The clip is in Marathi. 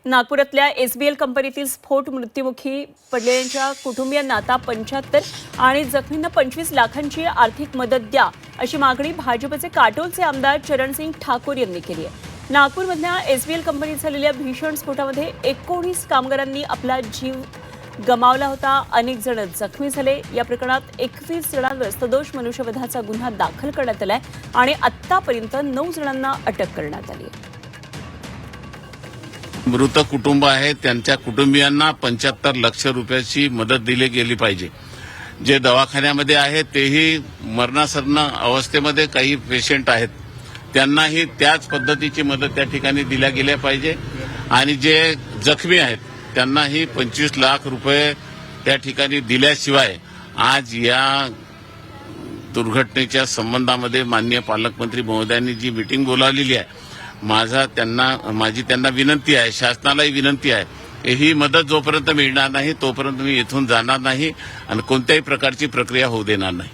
नागपुरातल्या एसबीएल कंपनीतील स्फोट मृत्युमुखी पडलेल्यांच्या कुटुंबियांना आता 75 आणि जखमींना 25 लाखांची आर्थिक मदत द्या अशी मागणी भाजपचे काटोलचे आमदार चरणसिंग ठाकूर यांनी केली आहे। नागपूरमधल्या एसबीएल कंपनीत झालेल्या भीषण स्फोटामध्ये 19 कामगारांनी आपला जीव गमावला होता। अनेक जण जखमी झाले। या प्रकरणात 21 जणांवर सदोष मनुष्यवधाचा गुन्हा दाखल करण्यात आलाय आणि आतापर्यंत 9 जणांना अटक करण्यात आली आहे। मृत कुटुंब आहे त्यांच्या कुटुंबियांना 75 लाख रुपयाची मदत दिली गेली पाहिजे। जे दवाखान्यामध्ये आहेत तेही मरणासन्न अवस्थेमध्ये काही पेशंट आहेत त्यांनाही त्याच पद्धतीची मदत त्या ठिकाणी दिल्या गेल्या पाहिजे आणि जे जखमी आहेत त्यांनाही 25 लाख रुपये त्या ठिकाणी दिल्याशिवाय आज या दुर्घटनेच्या संबंधामध्ये माननीय पालकमंत्री महोदयांनी जी मीटिंग बोलावलेली आहे माझी त्यांना विनंती आहे, शासनालाही विनंती आहे, ही मदत जोपर्यंत मिळणार नाही तोपर्यंत मी इथून जाणार नाही आणि कोणत्याही प्रकारची प्रक्रिया होऊ देणार नाही।